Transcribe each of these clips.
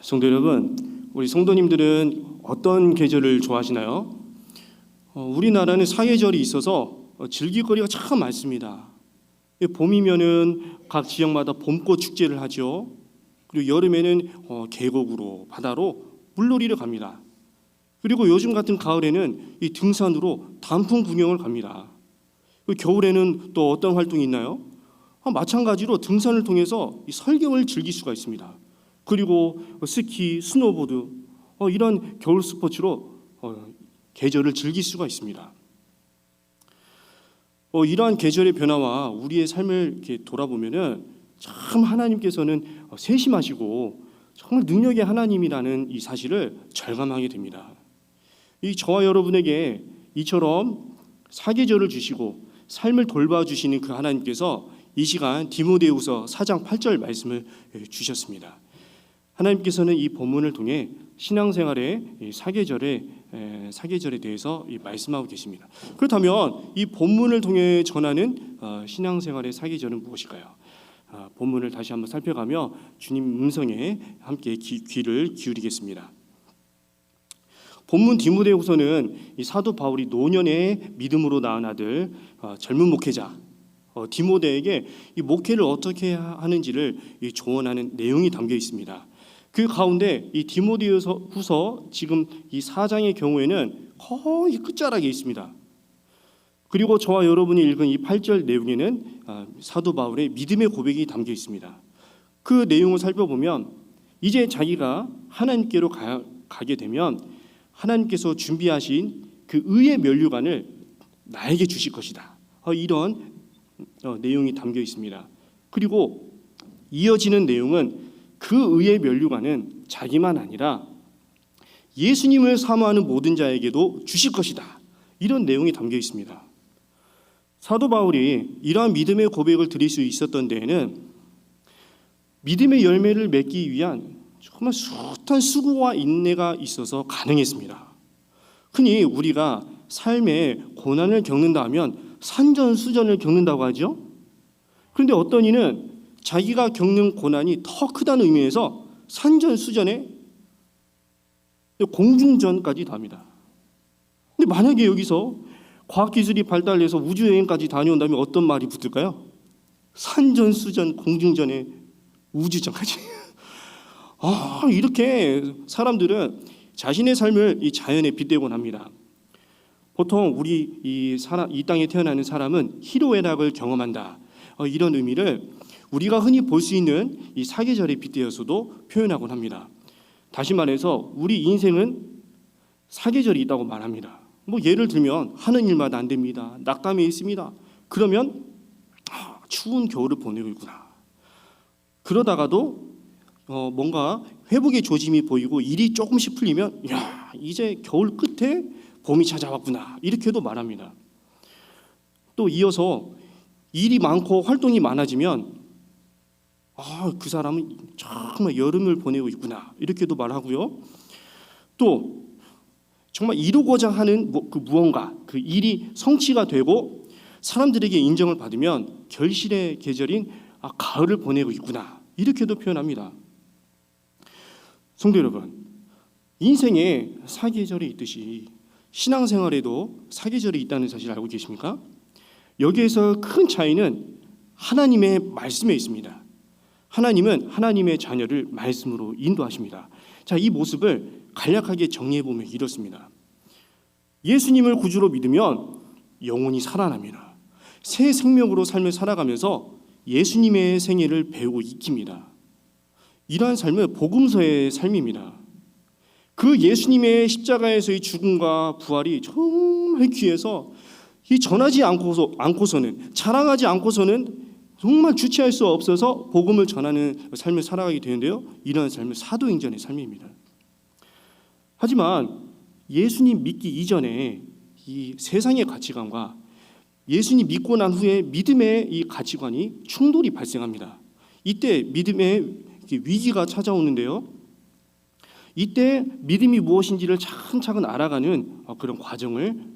성도 여러분, 우리 성도님들은 어떤 계절을 좋아하시나요? 우리나라는 사계절이 있어서 즐길거리가 참 많습니다. 봄이면은 각 지역마다 봄꽃 축제를 하죠. 그리고 여름에는 계곡으로 바다로 물놀이를 갑니다. 그리고 요즘 같은 가을에는 이 등산으로 단풍 구경을 갑니다. 겨울에는 또 어떤 활동이 있나요? 마찬가지로 등산을 통해서 이 설경을 즐길 수가 있습니다. 그리고 스키, 스노보드 이런 겨울 스포츠로 계절을 즐길 수가 있습니다. 이러한 계절의 변화와 우리의 삶을 이렇게 돌아보면은 참 하나님께서는 세심하시고 정말 능력의 하나님이라는 이 사실을 절감하게 됩니다. 이 저와 여러분에게 이처럼 사계절을 주시고 삶을 돌봐주시는 그 하나님께서 이 시간 디모데후서 4장 8절 말씀을 주셨습니다. 하나님께서는 이 본문을 통해 신앙생활의 사계절에 대해서 말씀하고 계십니다. 그렇다면 이 본문을 통해 전하는 신앙생활의 사계절은 무엇일까요? 본문을 다시 한번 살펴가며 주님 음성에 함께 귀를 기울이겠습니다. 본문 디모데후서는 이 사도 바울이 노년의 믿음으로 낳은 아들 젊은 목회자 디모데에게 이 목회를 어떻게 하는지를 조언하는 내용이 담겨 있습니다. 그 가운데 이 디모데후서 지금 이 4장의 경우에는 거의 끝자락에 있습니다. 그리고 저와 여러분이 읽은 이 8절 내용에는 사도 바울의 믿음의 고백이 담겨 있습니다. 그 내용을 살펴보면 이제 자기가 하나님께로 가게 되면 하나님께서 준비하신 그 의의 면류관을 나에게 주실 것이다. 이런 내용이 담겨 있습니다. 그리고 이어지는 내용은 그 의의 면류관은 자기만 아니라 예수님을 사모하는 모든 자에게도 주실 것이다. 이런 내용이 담겨 있습니다. 사도 바울이 이러한 믿음의 고백을 드릴 수 있었던 데에는 믿음의 열매를 맺기 위한 정말 숱한 수고와 인내가 있어서 가능했습니다. 흔히 우리가 삶에 고난을 겪는다 하면 산전수전을 겪는다고 하죠. 그런데 어떤 이는 자기가 겪는 고난이 더 크다는 의미에서 산전수전에 공중전까지 답니다. 근데 만약에 여기서 과학기술이 발달해서 우주여행까지 다녀온다면 어떤 말이 붙을까요? 산전수전, 공중전에 우주전까지. 이렇게 사람들은 자신의 삶을 이 자연에 빗대곤 합니다. 보통 우리 이 땅에 태어나는 사람은 희로애락을 경험한다. 이런 의미를 우리가 흔히 볼 수 있는 이 사계절에 빗대어서도 표현하곤 합니다. 다시 말해서 우리 인생은 사계절이 있다고 말합니다. 예를 들면 하는 일마다 안 됩니다. 낙담해 있습니다. 그러면 추운 겨울을 보내고 있구나. 그러다가도 뭔가 회복의 조짐이 보이고 일이 조금씩 풀리면 이제 겨울 끝에 봄이 찾아왔구나. 이렇게도 말합니다. 또 이어서 일이 많고 활동이 많아지면 그 사람은 정말 여름을 보내고 있구나. 이렇게도 말하고요. 또 정말 이루고자 하는 그 무언가, 그 일이 성취가 되고 사람들에게 인정을 받으면 결실의 계절인 가을을 보내고 있구나. 이렇게도 표현합니다. 성도 여러분, 인생에 사계절이 있듯이 신앙생활에도 사계절이 있다는 사실 알고 계십니까? 여기에서 큰 차이는 하나님의 말씀에 있습니다. 하나님은 하나님의 자녀를 말씀으로 인도하십니다. 자, 이 모습을 간략하게 정리해보면 이렇습니다. 예수님을 구주로 믿으면 영혼이 살아납니다. 새 생명으로 삶을 살아가면서 예수님의 생애를 배우고 익힙니다. 이러한 삶은 복음서의 삶입니다. 그 예수님의 십자가에서의 죽음과 부활이 정말 귀해서 이 전하지 않고서는 자랑하지 않고서는 정말 주체할 수 없어서 복음을 전하는 삶을 살아가게 되는데요. 이러한 삶은 사도행전의 삶입니다. 하지만 예수님 믿기 이전에 이 세상의 가치관과 예수님 믿고 난 후에 믿음의 이 가치관이 충돌이 발생합니다. 이때 믿음의 위기가 찾아오는데요. 이때 믿음이 무엇인지를 차근차근 알아가는 그런 과정을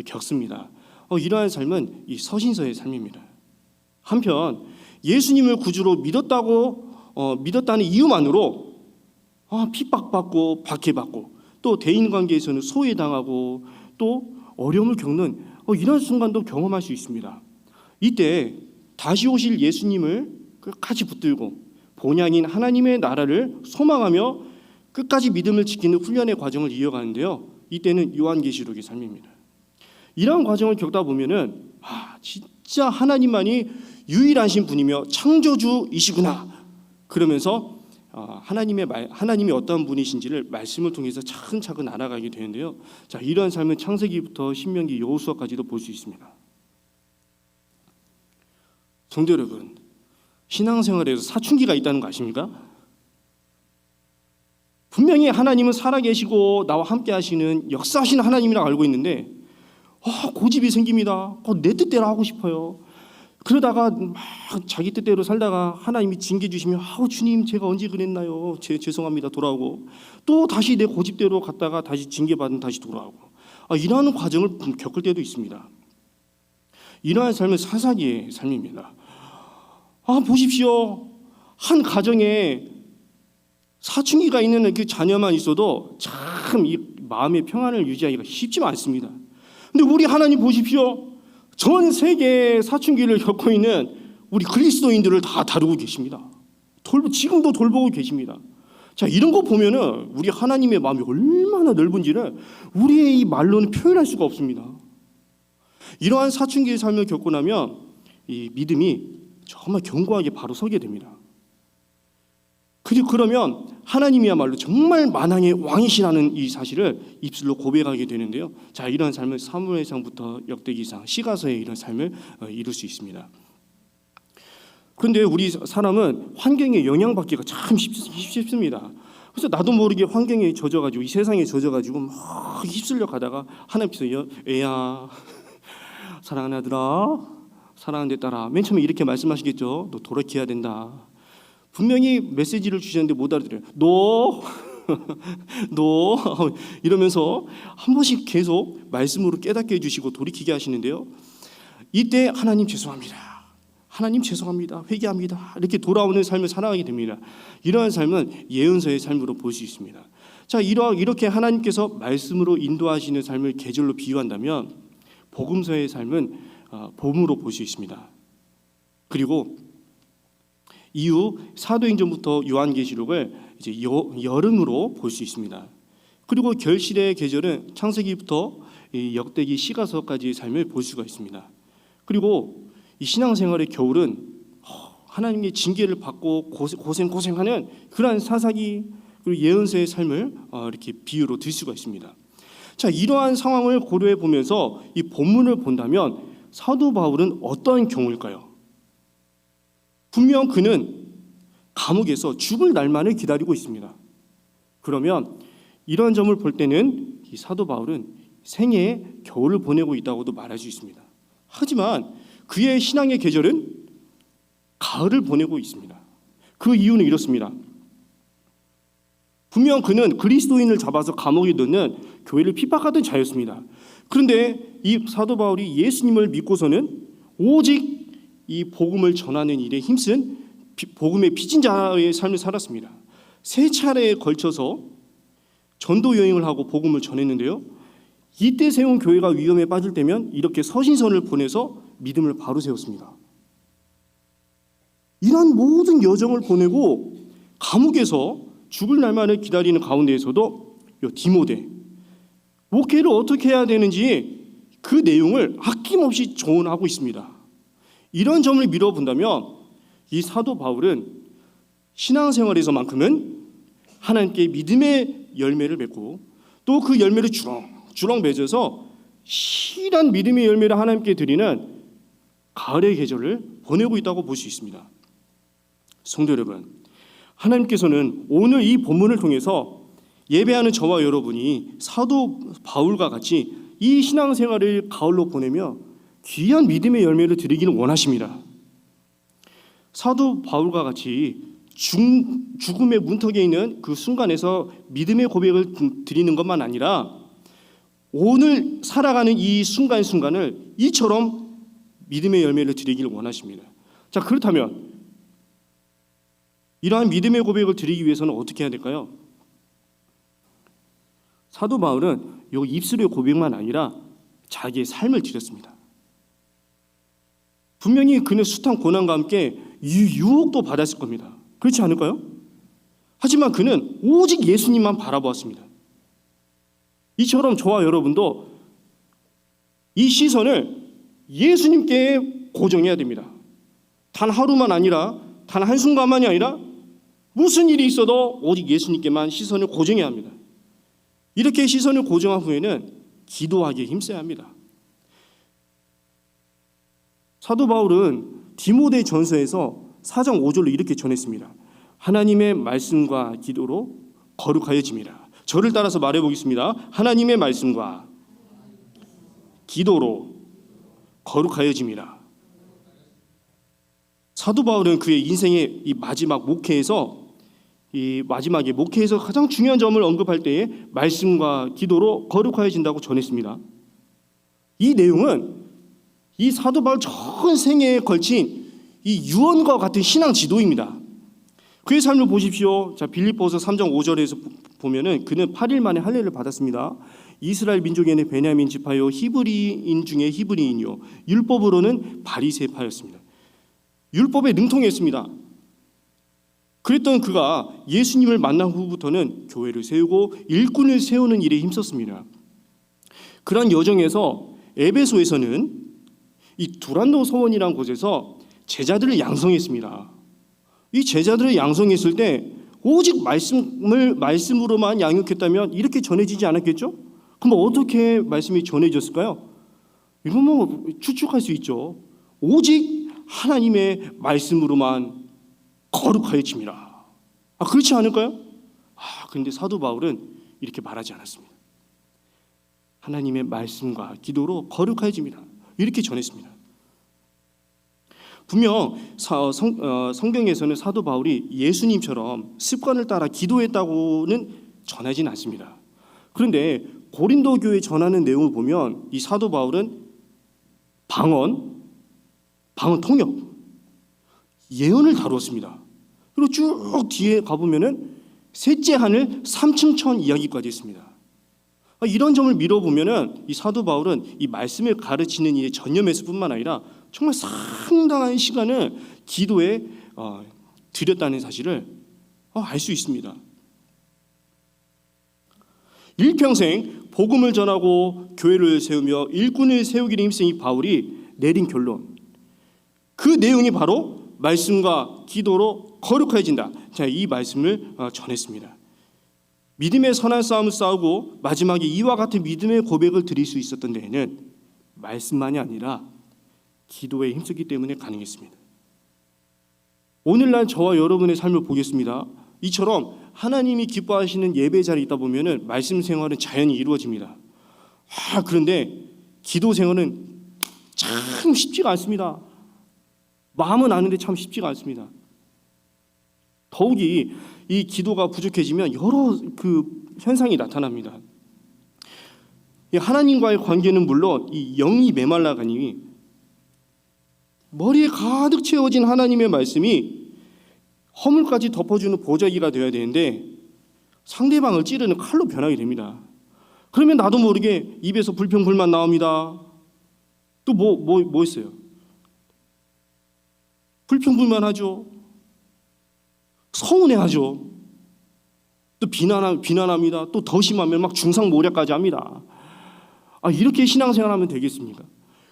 겪습니다. 이러한 삶은 이 서신서의 삶입니다. 한편 예수님을 구주로 믿었다는 이유만으로 핍박받고 박해받고 또 대인관계에서는 소외당하고 또 어려움을 겪는 이런 순간도 경험할 수 있습니다. 이때 다시 오실 예수님을 끝까지 붙들고 본향인 하나님의 나라를 소망하며 끝까지 믿음을 지키는 훈련의 과정을 이어가는데요. 이때는 요한계시록의 삶입니다. 이러한 과정을 겪다 보면은 진짜 하나님만이 유일하신 분이며 창조주이시구나. 그러면서 하나님이 어떤 분이신지를 말씀을 통해서 차근차근 알아가게 되는데요. 자, 이러한 삶은 창세기부터 신명기, 여호수아까지도 볼 수 있습니다. 성도 여러분, 신앙생활에서 사춘기가 있다는 거 아십니까? 분명히 하나님은 살아계시고 나와 함께 하시는 역사하시는 하나님이라고 알고 있는데 고집이 생깁니다. 내 뜻대로 하고 싶어요. 그러다가 막 자기 뜻대로 살다가 하나님이 징계 주시면 주님 제가 언제 그랬나요? 죄송합니다. 돌아오고 또 다시 내 고집대로 갔다가 다시 징계받은 다시 돌아오고 이러한 과정을 겪을 때도 있습니다. 이러한 삶은 사사기의 삶입니다. 보십시오. 한 가정에 사춘기가 있는 그 자녀만 있어도 참 이 마음의 평안을 유지하기가 쉽지가 않습니다. 근데 우리 하나님 보십시오. 전 세계에 사춘기를 겪고 있는 우리 그리스도인들을 다 다루고 계십니다. 지금도 돌보고 계십니다. 자, 이런 거 보면은 우리 하나님의 마음이 얼마나 넓은지를 우리의 이 말로는 표현할 수가 없습니다. 이러한 사춘기의 삶을 겪고 나면 이 믿음이 정말 견고하게 바로 서게 됩니다. 그러면 하나님이야말로 정말 만왕의 왕이시라는 이 사실을 입술로 고백하게 되는데요. 자, 이런 삶을 사무엘상부터 역대기상, 시가서의 이런 삶을 이룰 수 있습니다. 그런데 우리 사람은 환경에 영향받기가 참 쉽습니다. 그래서 나도 모르게 환경에 젖어가지고 이 세상에 젖어가지고 막 휩쓸려 가다가 하나님께서 애야 사랑하는 아들아 사랑하는 내 딸아 맨 처음에 이렇게 말씀하시겠죠. 너 돌이켜야 된다. 분명히 메시지를 주시는데 못 알아들어요. 너 이러면서 한 번씩 계속 말씀으로 깨닫게 해주시고 돌이키게 하시는데요. 이때 하나님 죄송합니다. 하나님 죄송합니다. 회개합니다. 이렇게 돌아오는 삶을 살아가게 됩니다. 이러한 삶은 예언서의 삶으로 볼 수 있습니다. 자, 이렇게 하나님께서 말씀으로 인도하시는 삶을 계절로 비유한다면 복음서의 삶은 봄으로 볼 수 있습니다. 그리고 이후 사도행전부터 요한계시록을 이제 여름으로 볼 수 있습니다. 그리고 결실의 계절은 창세기부터 역대기, 시가서까지의 삶을 볼 수가 있습니다. 그리고 이 신앙생활의 겨울은 하나님의 징계를 받고 고생하는 그러한 사사기 그리고 예언서의 삶을 이렇게 비유로 들 수가 있습니다. 자, 이러한 상황을 고려해 보면서 이 본문을 본다면 사도 바울은 어떤 경우일까요? 분명 그는 감옥에서 죽을 날만을 기다리고 있습니다. 그러면 이런 점을 볼 때는 이 사도 바울은 생애의 겨울을 보내고 있다고도 말할 수 있습니다. 하지만 그의 신앙의 계절은 가을을 보내고 있습니다. 그 이유는 이렇습니다. 분명 그는 그리스도인을 잡아서 감옥에 넣는 교회를 핍박하던 자였습니다. 그런데 이 사도 바울이 예수님을 믿고서는 오직 이 복음을 전하는 일에 힘쓴 복음의 피진자의 삶을 살았습니다. 3차례에 걸쳐서 전도 여행을 하고 복음을 전했는데요. 이때 세운 교회가 위험에 빠질 때면 이렇게 서신선을 보내서 믿음을 바로 세웠습니다. 이런 모든 여정을 보내고 감옥에서 죽을 날만을 기다리는 가운데에서도 디모데 목회를 어떻게 해야 되는지 그 내용을 아낌없이 조언하고 있습니다. 이런 점을 미뤄본다면 이 사도 바울은 신앙생활에서만큼은 하나님께 믿음의 열매를 맺고 또 그 열매를 주렁주렁 맺어서 실한 믿음의 열매를 하나님께 드리는 가을의 계절을 보내고 있다고 볼 수 있습니다. 성도 여러분, 하나님께서는 오늘 이 본문을 통해서 예배하는 저와 여러분이 사도 바울과 같이 이 신앙생활을 가을로 보내며 귀한 믿음의 열매를 드리기를 원하십니다. 사도 바울과 같이 죽음의 문턱에 있는 그 순간에서 믿음의 고백을 드리는 것만 아니라 오늘 살아가는 이 순간순간을 이처럼 믿음의 열매를 드리기를 원하십니다. 자, 그렇다면 이러한 믿음의 고백을 드리기 위해서는 어떻게 해야 될까요? 사도 바울은 요 입술의 고백만 아니라 자기의 삶을 드렸습니다. 분명히 그는 숱한 고난과 함께 유혹도 받았을 겁니다. 그렇지 않을까요? 하지만 그는 오직 예수님만 바라보았습니다. 이처럼 저와 여러분도 이 시선을 예수님께 고정해야 됩니다. 단 하루만 아니라, 단 한순간만이 아니라 무슨 일이 있어도 오직 예수님께만 시선을 고정해야 합니다. 이렇게 시선을 고정한 후에는 기도하기에 힘써야 합니다. 사도 바울은 디모데 전서에서 4장 5절로 이렇게 전했습니다. 하나님의 말씀과 기도로 거룩하여짐이라. 저를 따라서 말해보겠습니다. 하나님의 말씀과 기도로 거룩하여짐이라. 사도 바울은 그의 인생의 이 마지막 목회에서 가장 중요한 점을 언급할 때에 말씀과 기도로 거룩하여진다고 전했습니다. 이 내용은 이 사도 바울 전 생애에 걸친 이 유언과 같은 신앙 지도입니다. 그의 삶을 보십시오. 자, 빌립보서 3장 5절에서 보면은 그는 8일 만에 할례를 받았습니다. 이스라엘 민족에는 베냐민 지파요, 히브리인 중에 히브리인이요, 율법으로는 바리새파였습니다. 율법에 능통했습니다. 그랬던 그가 예수님을 만난 후부터는 교회를 세우고 일꾼을 세우는 일에 힘썼습니다. 그런 여정에서 에베소에서는 이 두란노 서원이라는 곳에서 제자들을 양성했습니다. 이 제자들을 양성했을 때 오직 말씀으로만 양육했다면 이렇게 전해지지 않았겠죠? 그럼 어떻게 말씀이 전해졌을까요? 이건 추측할 수 있죠. 오직 하나님의 말씀으로만 거룩하여짐이라. 그렇지 않을까요? 그런데 사도 바울은 이렇게 말하지 않았습니다. 하나님의 말씀과 기도로 거룩하여짐이라. 이렇게 전했습니다. 분명 성경에서는 사도 바울이 예수님처럼 습관을 따라 기도했다고는 전하진 않습니다. 그런데 고린도 교회에 전하는 내용을 보면 이 사도 바울은 방언 통역, 예언을 다루었습니다. 그리고 쭉 뒤에 가보면은 셋째 하늘 삼층천 이야기까지 있습니다. 이런 점을 미뤄보면은 이 사도 바울은 이 말씀을 가르치는 일에 전념했을 뿐만 아니라 정말 상당한 시간을 기도에 들였다는 사실을 알 수 있습니다. 일평생 복음을 전하고 교회를 세우며 일꾼을 세우기를 힘쓴 이 바울이 내린 결론, 그 내용이 바로 말씀과 기도로 거룩해진다. 자, 이 말씀을 전했습니다. 믿음의 선한 싸움을 싸우고 마지막에 이와 같은 믿음의 고백을 드릴 수 있었던 데에는 말씀만이 아니라 기도에 힘쓰기 때문에 가능했습니다. 오늘날 저와 여러분의 삶을 보겠습니다. 이처럼 하나님이 기뻐하시는 예배 자리에 있다 보면은 말씀 생활은 자연히 이루어집니다. 그런데 기도 생활은 참 쉽지가 않습니다. 마음은 아는데 참 쉽지가 않습니다. 더욱이 이 기도가 부족해지면 여러 현상이 나타납니다. 하나님과의 관계는 물론 이 영이 메말라가니 머리에 가득 채워진 하나님의 말씀이 허물까지 덮어주는 보자기가 되어야 되는데 상대방을 찌르는 칼로 변하게 됩니다. 그러면 나도 모르게 입에서 불평불만 나옵니다. 또 뭐 있어요? 불평불만하죠. 서운해하죠. 또 비난합니다. 또 더 심하면 막 중상모략까지 합니다. 이렇게 신앙생활하면 되겠습니까?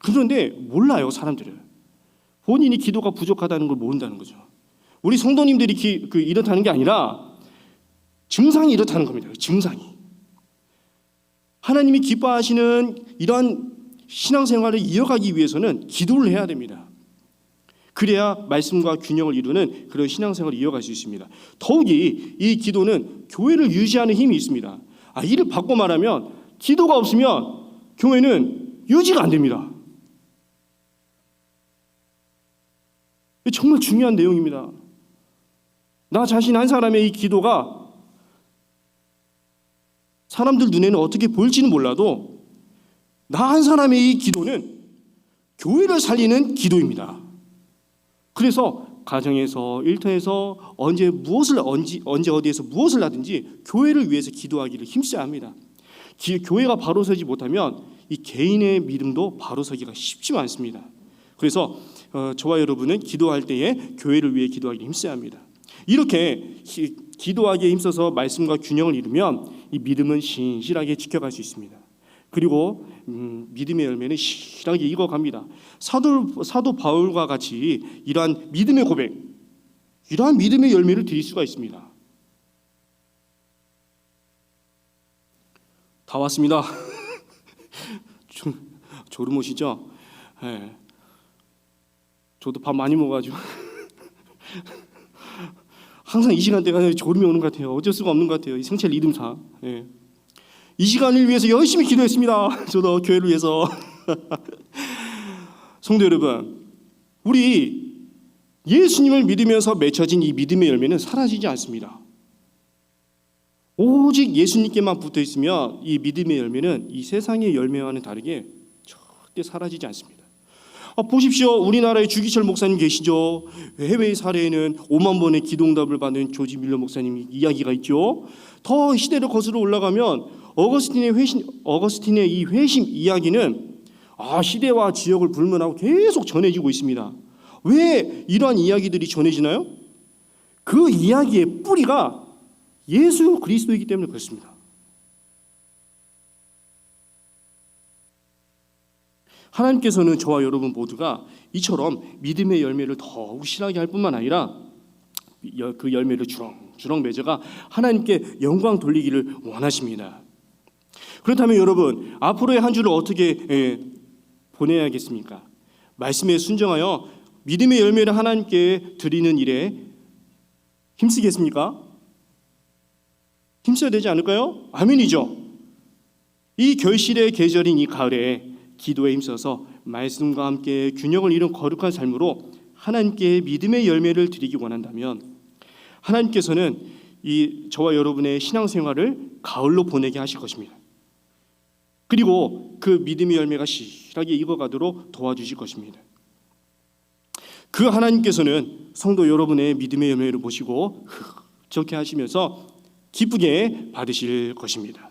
그런데 몰라요, 사람들은. 본인이 기도가 부족하다는 걸 모른다는 거죠. 우리 성도님들이 이렇다는 게 아니라 증상이 이렇다는 겁니다. 증상이. 하나님이 기뻐하시는 이러한 신앙생활을 이어가기 위해서는 기도를 해야 됩니다. 그래야 말씀과 균형을 이루는 그런 신앙생활을 이어갈 수 있습니다. 더욱이 이 기도는 교회를 유지하는 힘이 있습니다. 이를 바꿔 말하면 기도가 없으면 교회는 유지가 안 됩니다. 정말 중요한 내용입니다. 나 자신 한 사람의 이 기도가 사람들 눈에는 어떻게 보일지는 몰라도 나 한 사람의 이 기도는 교회를 살리는 기도입니다. 그래서 가정에서, 일터에서 언제 어디에서 무엇을 하든지 교회를 위해서 기도하기를 힘써야 합니다. 교회가 바로 서지 못하면 이 개인의 믿음도 바로 서기가 쉽지가 않습니다. 그래서 저와 여러분은 기도할 때에 교회를 위해 기도하기 힘써야 합니다. 이렇게 기도하기에 힘써서 말씀과 균형을 이루면 이 믿음은 신실하게 지켜갈 수 있습니다. 그리고 믿음의 열매는 실하게 익어갑니다. 사도 바울과 같이 이러한 믿음의 고백, 이러한 믿음의 열매를 드릴 수가 있습니다. 다 왔습니다. 졸음 오시죠? 네. 저도 밥 많이 먹어가지고 항상 이 시간대가 졸음이 오는 것 같아요. 어쩔 수가 없는 것 같아요. 이 생체 리듬상. 네. 이 시간을 위해서 열심히 기도했습니다. 저도 교회를 위해서. 성도 여러분, 우리 예수님을 믿으면서 맺혀진 이 믿음의 열매는 사라지지 않습니다. 오직 예수님께만 붙어 있으면 이 믿음의 열매는 이 세상의 열매와는 다르게 절대 사라지지 않습니다. 보십시오. 우리나라에 주기철 목사님 계시죠. 해외의 사례에는 5만 번의 기도응답을 받은 조지 밀러 목사님 이야기가 있죠. 더 시대를 거슬러 올라가면 어거스틴의 이 회심 이야기는 시대와 지역을 불문하고 계속 전해지고 있습니다. 왜 이러한 이야기들이 전해지나요? 그 이야기의 뿌리가 예수 그리스도이기 때문에 그렇습니다. 하나님께서는 저와 여러분 모두가 이처럼 믿음의 열매를 더욱 실하게 할 뿐만 아니라 그 열매를 주렁주렁 맺어가 하나님께 영광 돌리기를 원하십니다. 그렇다면 여러분, 앞으로의 한 주를 어떻게 보내야겠습니까? 말씀에 순종하여 믿음의 열매를 하나님께 드리는 일에 힘쓰겠습니까? 힘써야 되지 않을까요? 아멘이죠. 이 결실의 계절인 이 가을에 기도에 힘써서 말씀과 함께 균형을 이룬 거룩한 삶으로 하나님께 믿음의 열매를 드리기 원한다면 하나님께서는 저와 여러분의 신앙생활을 가을로 보내게 하실 것입니다. 그리고 그 믿음의 열매가 실하게 익어가도록 도와주실 것입니다. 그 하나님께서는 성도 여러분의 믿음의 열매를 보시고 흡족해 하시면서 기쁘게 받으실 것입니다.